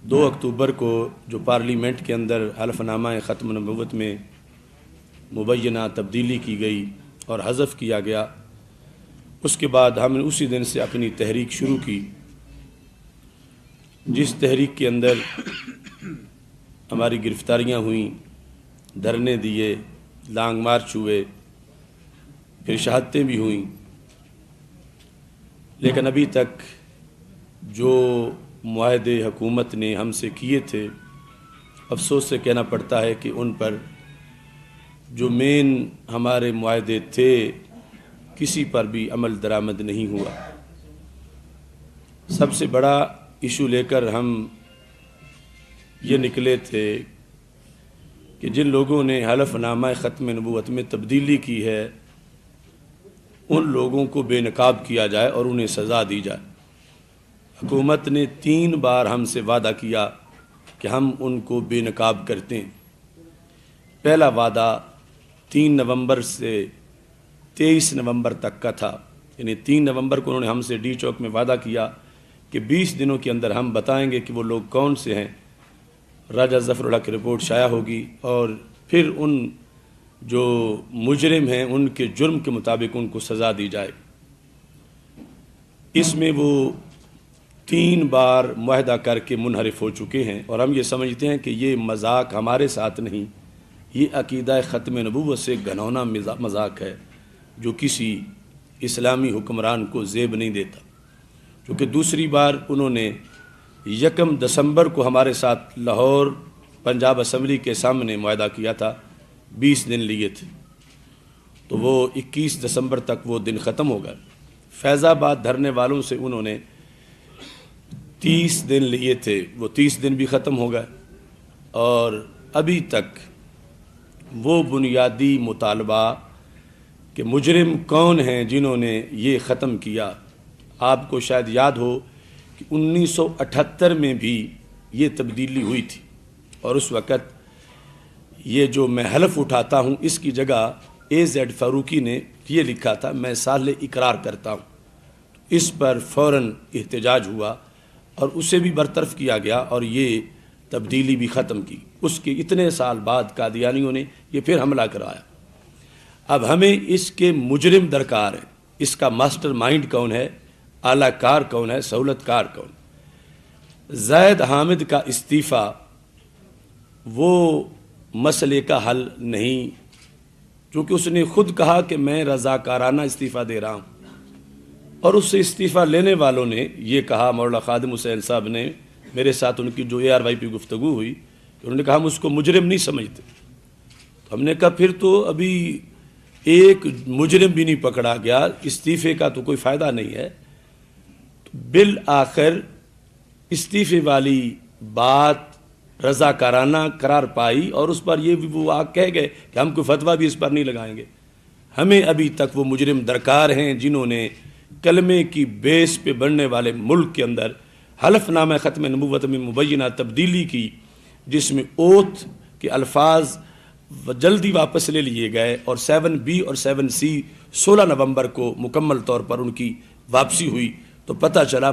2 اکتوبر کو جو پارلیمنٹ کے اندر حلف نامہ ختم نبوت میں مبینہ تبدیلی کی گئی اور حذف کیا گیا، اس کے بعد ہم نے اسی دن سے اپنی تحریک شروع کی، جس تحریک کے اندر ہماری گرفتاریاں ہوئیں، دھرنے دیے، لانگ مارچ ہوئے، پھر شہادتیں بھی ہوئیں، لیکن ابھی تک جو معاہدے حکومت نے ہم سے کیے تھے، افسوس سے کہنا پڑتا ہے کہ ان پر جو مین ہمارے معاہدے تھے کسی پر بھی عمل درآمد نہیں ہوا۔ سب سے بڑا ایشو لے کر ہم یہ نکلے تھے کہ جن لوگوں نے حلف نامہ ختم نبوت میں تبدیلی کی ہے ان لوگوں کو بے نقاب کیا جائے اور انہیں سزا دی جائے۔ حکومت نے 3 بار ہم سے وعدہ کیا کہ ہم ان کو بے نقاب کرتے ہیں۔ پہلا وعدہ 3 نومبر سے 23 نومبر تک کا تھا، یعنی 3 نومبر کو انہوں نے ہم سے ڈی چوک میں وعدہ کیا کہ 20 دنوں کے اندر ہم بتائیں گے کہ وہ لوگ کون سے ہیں، راجہ ظفر اللہ کی رپورٹ شائع ہوگی اور پھر ان جو مجرم ہیں ان کے جرم کے مطابق ان کو سزا دی جائے۔ اس میں وہ 3 بار معاہدہ کر کے منحرف ہو چکے ہیں، اور ہم یہ سمجھتے ہیں کہ یہ مذاق ہمارے ساتھ نہیں، یہ عقیدہ ختم نبوت سے گھنونا مذاق ہے جو کسی اسلامی حکمران کو زیب نہیں دیتا۔ کیونکہ دوسری بار انہوں نے 1 دسمبر کو ہمارے ساتھ لاہور پنجاب اسمبلی کے سامنے معاہدہ کیا تھا، 20 دن لیے تھے، تو وہ 21 دسمبر تک وہ دن ختم ہو گئے۔ فیض آباد دھرنے والوں سے انہوں نے 30 دن لیے تھے، وہ 30 دن بھی ختم ہو گئے، اور ابھی تک وہ بنیادی مطالبہ کہ مجرم کون ہیں جنہوں نے یہ ختم کیا۔ آپ کو شاید یاد ہو کہ 1978 میں بھی یہ تبدیلی ہوئی تھی، اور اس وقت یہ جو میں حلف اٹھاتا ہوں اس کی جگہ AZ فاروقی نے یہ لکھا تھا، میں صالح اقرار کرتا ہوں۔ اس پر فوراً احتجاج ہوا اور اسے بھی برطرف کیا گیا اور یہ تبدیلی بھی ختم کی۔ اس کے اتنے سال بعد قادیانیوں نے یہ پھر حملہ کرایا۔ اب ہمیں اس کے مجرم درکار ہیں، اس کا ماسٹر مائنڈ کون ہے، اعلیٰ کار کون ہے، سہولت کار کون ہے۔ زاہد حامد کا استعفیٰ وہ مسئلے کا حل نہیں، کیونکہ اس نے خود کہا کہ میں رضاکارانہ استعفیٰ دے رہا ہوں، اور اس سے استعفیٰ لینے والوں نے یہ کہا، مولانا خادم حسین صاحب نے میرے ساتھ ان کی جو ARY پہ گفتگو ہوئی، انہوں نے کہا ہم اس کو مجرم نہیں سمجھتے۔ تو ہم نے کہا پھر تو ابھی ایک مجرم بھی نہیں پکڑا گیا، استعفے کا تو کوئی فائدہ نہیں ہے۔ بالآخر استعفے والی بات رضاکارانہ قرار پائی، اور اس پر یہ بھی وہ کہہ گئے کہ ہم کوئی فتویٰ بھی اس پر نہیں لگائیں گے۔ ہمیں ابھی تک وہ مجرم درکار ہیں جنہوں نے کلمے کی بیس پہ بڑھنے والے ملک کے اندر حلف نامہ ختم نبوت میں مبینہ تبدیلی کی، جس میں اوتھ کے الفاظ جلدی واپس لے لیے گئے، اور 7B اور 7C 16 نومبر کو مکمل طور پر ان کی واپسی ہوئی، تو پتہ چلا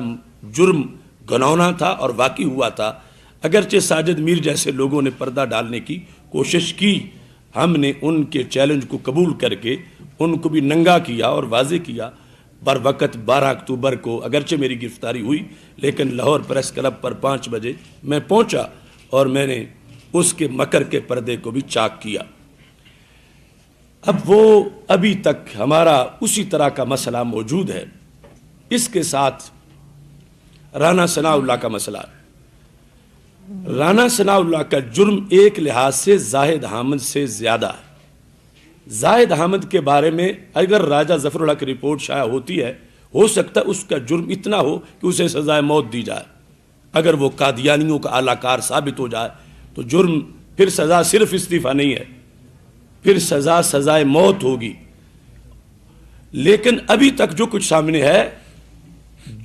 جرم گھنونا تھا اور واقعی ہوا تھا۔ اگرچہ ساجد میر جیسے لوگوں نے پردہ ڈالنے کی کوشش کی، ہم نے ان کے چیلنج کو قبول کر کے ان کو بھی ننگا کیا اور واضح کیا۔ بر وقت 12 اکتوبر کو اگرچہ میری گرفتاری ہوئی، لیکن لاہور پریس کلب پر 5 بجے میں پہنچا اور میں نے اس کے مکر کے پردے کو بھی چاک کیا۔ اب وہ ابھی تک ہمارا اسی طرح کا مسئلہ موجود ہے۔ اس کے ساتھ رانا ثناء اللہ کا مسئلہ ہے۔ رانا ثناء اللہ کا جرم ایک لحاظ سے زاہد حامد سے زیادہ ہے۔ زاہد حامد کے بارے میں اگر راجہ ظفر اللہ کی رپورٹ شائع ہوتی ہے، ہو سکتا ہے اس کا جرم اتنا ہو کہ اسے سزائے موت دی جائے۔ اگر وہ قادیانیوں کا اعلیٰ کار ثابت ہو جائے تو جرم پھر سزا صرف استعفیٰ نہیں ہے، پھر سزائے موت ہوگی۔ لیکن ابھی تک جو کچھ سامنے ہے،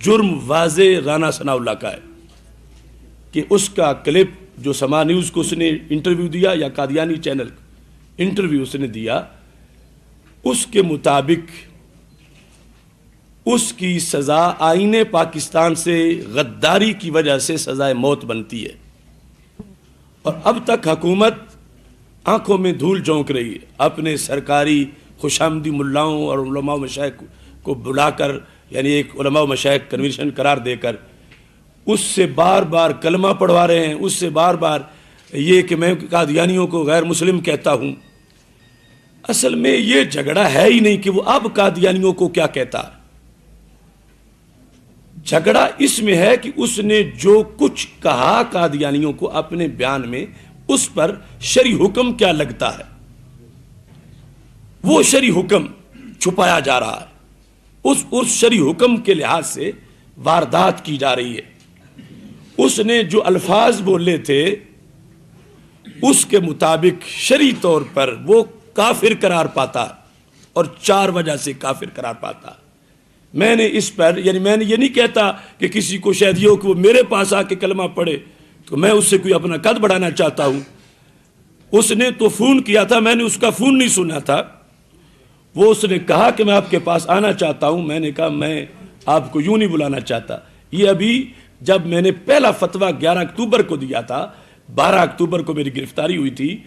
جرم واضح رانا ثناء اللہ کا ہے کہ اس کا کلپ جو سما نیوز کو اس نے انٹرویو دیا یا قادیانی چینل انٹرویو اس نے دیا، اس کے مطابق اس کی سزا آئین پاکستان سے غداری کی وجہ سے سزائے موت بنتی ہے، اور اب تک حکومت آنکھوں میں دھول جھونک رہی ہے، اپنے سرکاری خوشامدی ملاؤں اور علماء و مشائخ کو بلا کر، یعنی ایک علماء و مشائخ کنونشن قرار دے کر اس سے بار بار کلمہ پڑھوا رہے ہیں، اس سے بار بار یہ کہ میں قادیانیوں کو غیر مسلم کہتا ہوں۔ اصل میں یہ جھگڑا ہے ہی نہیں کہ وہ اب قادیانیوں کو کیا کہتا ہے، جھگڑا اس میں ہے کہ اس نے جو کچھ کہا قادیانیوں کو اپنے بیان میں، اس پر شرعی حکم کیا لگتا ہے، وہ شرعی حکم چھپایا جا رہا ہے، اس شرعی حکم کے لحاظ سے واردات کی جا رہی ہے۔ اس نے جو الفاظ بولے تھے اس کے مطابق شرعی طور پر وہ کافر قرار پاتا اور 4 وجہ سے کافر قرار پاتا۔ میں نے اس پر، یعنی میں نے یہ نہیں کہتا کہ کسی کو شاید یہ ہو کہ وہ میرے پاس آ کے کلمہ پڑھے تو میں اس سے کوئی اپنا قد بڑھانا چاہتا ہوں۔ اس نے تو فون کیا تھا، میں نے اس کا فون نہیں سنا تھا، وہ اس نے کہا کہ میں آپ کے پاس آنا چاہتا ہوں، میں نے کہا میں آپ کو یوں نہیں بلانا چاہتا۔ یہ ابھی جب میں نے پہلا فتویٰ 11 اکتوبر کو دیا تھا، 12 اکتوبر کو میری گرفتاری ہوئی تھی،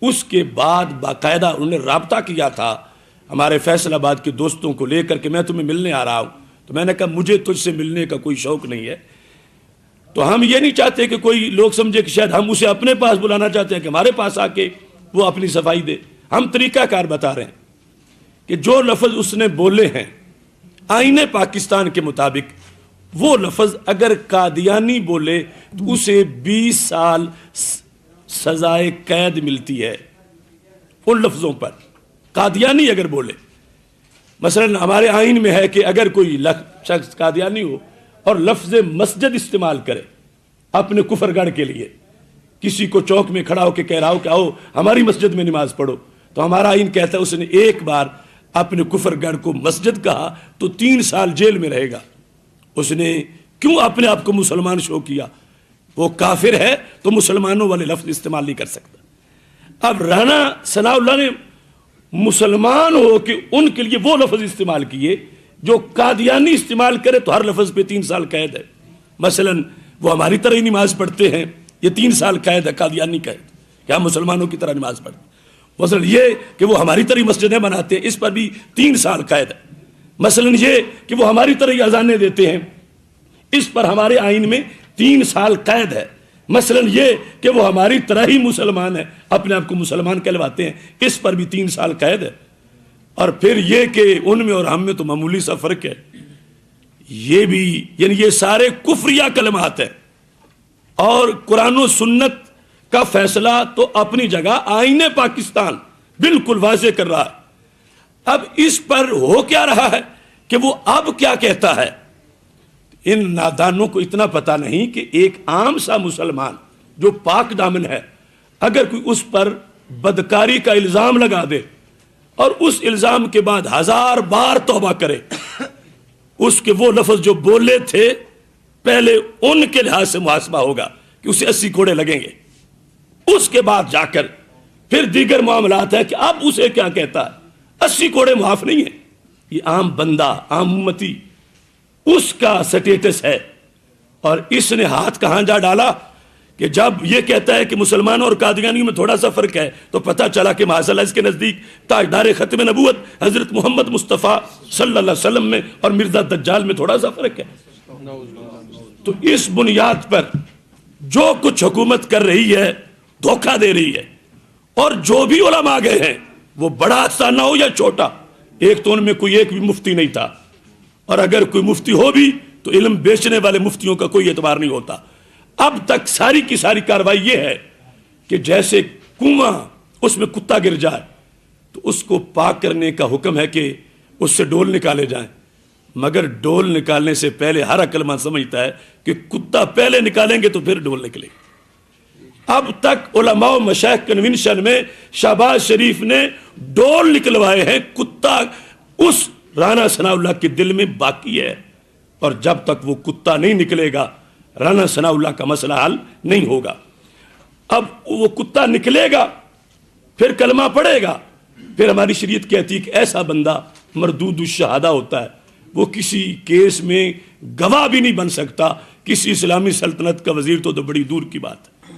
اس کے بعد باقاعدہ انہوں نے رابطہ کیا تھا ہمارے فیصل آباد کے دوستوں کو لے کر کہ میں تمہیں ملنے آ رہا ہوں، تو میں نے کہا مجھے تجھ سے ملنے کا کوئی شوق نہیں ہے۔ تو ہم یہ نہیں چاہتے کہ کوئی لوگ سمجھے کہ شاید ہم اسے اپنے پاس بلانا چاہتے ہیں کہ ہمارے پاس آ کے وہ اپنی صفائی دے۔ ہم طریقہ کار بتا رہے ہیں کہ جو لفظ اس نے بولے ہیں آئین پاکستان کے مطابق، وہ لفظ اگر قادیانی بولے تو اسے 20 سال سزائے قید ملتی ہے ان لفظوں پر، قادیانی اگر بولے۔ مثلا ہمارے آئین میں ہے کہ اگر کوئی شخص قادیانی ہو اور لفظ مسجد استعمال کرے اپنے کفر گڑھ کے لیے، کسی کو چوک میں کھڑا ہو کے کہہ رہا ہو کہ آؤ ہماری مسجد میں نماز پڑھو، تو ہمارا آئین کہتا ہے اس نے ایک بار اپنے کفر گڑھ کو مسجد کہا تو 3 سال جیل میں رہے گا۔ اس نے کیوں اپنے آپ کو مسلمان شو کیا؟ وہ کافر ہے تو مسلمانوں والے لفظ استعمال نہیں کر سکتا۔ اب رانا ثناء اللہ نے مسلمان ہو کہ ان کے لیے وہ لفظ استعمال کیے جو قادیانی استعمال کرے تو ہر لفظ پہ 3 سال قید ہے۔ مثلا وہ ہماری طرح ہی نماز پڑھتے ہیں، یہ 3 سال قید ہے، قادیانی قید، یا مسلمانوں کی طرح نماز پڑھتے ہیں۔ مثلا یہ کہ وہ ہماری طرح مسجدیں بناتے ہیں، اس پر بھی 3 سال قید ہے۔ مثلا یہ کہ وہ ہماری طرح ہی اذانیں دیتے ہیں، اس پر ہمارے آئین میں 3 سال قید ہے۔ مثلا یہ کہ وہ ہماری طرح ہی مسلمان ہے، اپنے آپ کو مسلمان کہلواتے ہیں، اس پر بھی 3 سال قید ہے۔ اور پھر یہ کہ ان میں اور ہم میں تو معمولی سا فرق ہے، یہ بھی یعنی یہ سارے کفریہ کلمات ہیں، اور قرآن و سنت کا فیصلہ تو اپنی جگہ آئین پاکستان بالکل واضح کر رہا ہے۔ اب اس پر ہو کیا رہا ہے کہ وہ اب کیا کہتا ہے؟ ان نادانوں کو اتنا پتہ نہیں کہ ایک عام سا مسلمان جو پاک دامن ہے، اگر کوئی اس پر بدکاری کا الزام لگا دے اور اس الزام کے بعد 1000 بار توبہ کرے، اس کے وہ لفظ جو بولے تھے پہلے ان کے لحاظ سے محاسبہ ہوگا کہ اسے 80 کوڑے لگیں گے، اس کے بعد جا کر پھر دیگر معاملات ہے کہ اب اسے کیا کہتا ہے۔ 80 کوڑے معاف نہیں ہیں، یہ عام بندہ، عام امتی، اس کا سٹیٹس ہے۔ اور اس نے ہاتھ کہاں جا ڈالا کہ جب یہ کہتا ہے کہ مسلمانوں اور قادیانیوں میں تھوڑا سا فرق ہے، تو پتہ چلا کہ معاذ اس کے نزدیک تاجدار ختم نبوت حضرت محمد مصطفیٰ صلی اللہ علیہ وسلم میں اور مرزا دجال میں تھوڑا سا فرق ہے۔ تو اس بنیاد پر جو کچھ حکومت کر رہی ہے دھوکہ دے رہی ہے، اور جو بھی علماء گئے ہیں وہ بڑا آستانہ ہو یا چھوٹا، ایک تو ان میں کوئی ایک بھی مفتی نہیں تھا، اور اگر کوئی مفتی ہو بھی تو علم بیچنے والے مفتیوں کا کوئی اعتبار نہیں ہوتا۔ اب تک ساری کی ساری کاروائی یہ ہے کہ جیسے کنواں اس میں کتا گر جائے تو اس کو پاک کرنے کا حکم ہے کہ اس سے ڈول نکالے جائیں، مگر ڈول نکالنے سے پہلے ہر عقل مند سمجھتا ہے کہ کتا پہلے نکالیں گے تو پھر ڈول نکلے گی۔ اب تک علماء و مشائخ کنونشن میں شہباز شریف نے ڈول نکلوائے ہیں، کتا اس رانا ثناء اللہ کے دل میں باقی ہے، اور جب تک وہ کتا نہیں نکلے گا رانا ثناء اللہ کا مسئلہ حل نہیں ہوگا۔ اب وہ کتا نکلے گا، پھر کلمہ پڑھے گا، پھر ہماری شریعت کہتی ہے کہ ایسا بندہ مردود الشہادہ ہوتا ہے، وہ کسی کیس میں گواہ بھی نہیں بن سکتا، کسی اسلامی سلطنت کا وزیر تو بڑی دور کی بات ہے۔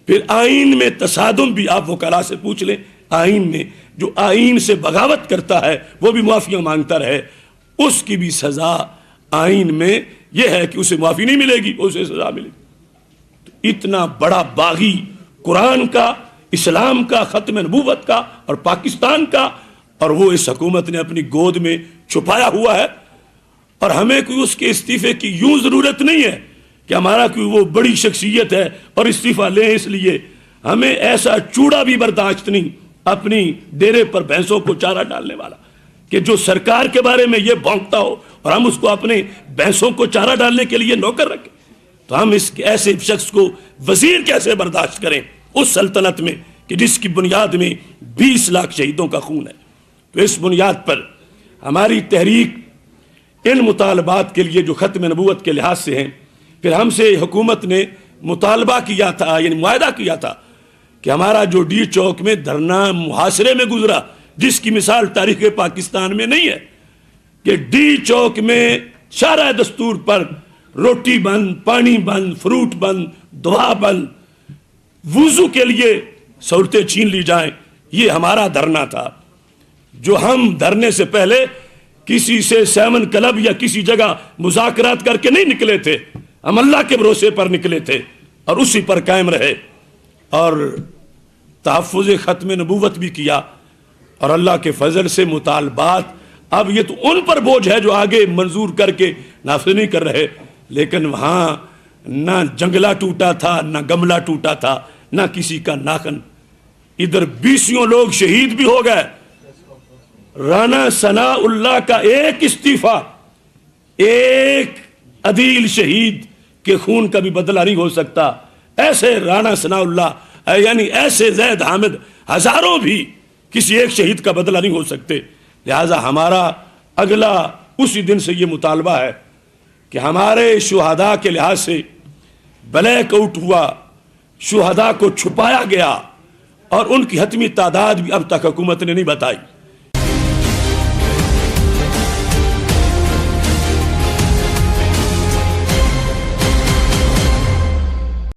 پھر آئین میں تصادم بھی آپ وکلاء سے پوچھ لیں، آئین میں جو آئین سے بغاوت کرتا ہے وہ بھی معافیاں مانگتا رہے، اس کی بھی سزا آئین میں یہ ہے کہ اسے معافی نہیں ملے گی، اسے سزا ملے گی۔ تو اتنا بڑا باغی قرآن کا، اسلام کا، ختم نبوت کا اور پاکستان کا، اور وہ اس حکومت نے اپنی گود میں چھپایا ہوا ہے۔ اور ہمیں کوئی اس کے استعفے کی یوں ضرورت نہیں ہے کہ ہمارا کوئی وہ بڑی شخصیت ہے اور استعفیٰ لیں، اس لیے ہمیں ایسا چوڑا بھی برداشت نہیں اپنی ڈیرے پر بھینسوں کو چارہ ڈالنے والا کہ جو سرکار کے بارے میں یہ بھونکتا ہو اور ہم اس کو اپنے بھینسوں کو چارہ ڈالنے کے لیے نوکر رکھیں، تو ہم اس ایسے شخص کو وزیر کیسے برداشت کریں اس سلطنت میں کہ جس کی بنیاد میں 20 لاکھ شہیدوں کا خون ہے۔ تو اس بنیاد پر ہماری تحریک ان مطالبات کے لیے جو ختم نبوت کے لحاظ سے ہیں، پھر ہم سے حکومت نے مطالبہ کیا تھا، یعنی معاہدہ کیا تھا کہ ہمارا جو ڈی چوک میں دھرنا محاصرے میں گزرا، جس کی مثال تاریخ پاکستان میں نہیں ہے، کہ ڈی چوک میں شارع دستور پر روٹی بند، پانی بند، فروٹ بند، دعا بند، وضو کے لیے سہولتیں چھین لی جائیں، یہ ہمارا دھرنا تھا۔ جو ہم دھرنے سے پہلے کسی سے سیمن کلب یا کسی جگہ مذاکرات کر کے نہیں نکلے تھے، ہم اللہ کے بھروسے پر نکلے تھے اور اسی پر قائم رہے اور تحفظ ختم نبوت بھی کیا۔ اور اللہ کے فضل سے مطالبات اب یہ تو ان پر بوجھ ہے جو آگے منظور کر کے نافذ نہیں کر رہے، لیکن وہاں نہ جنگلہ ٹوٹا تھا، نہ گملہ ٹوٹا تھا، نہ کسی کا ناخن۔ ادھر 20 لوگ شہید بھی ہو گئے۔ رانا ثناء اللہ کا ایک استعفیٰ ایک عدیل شہید کے خون کا بھی بدلہ نہیں ہو سکتا۔ ایسے رانا ثناء اللہ یعنی ایسے زید حامد ہزاروں بھی کسی ایک شہید کا بدلہ نہیں ہو سکتے۔ لہذا ہمارا اگلا اسی دن سے یہ مطالبہ ہے کہ ہمارے شہداء کے لحاظ سے بلیک آؤٹ ہوا، شہداء کو چھپایا گیا اور ان کی حتمی تعداد بھی اب تک حکومت نے نہیں بتائی۔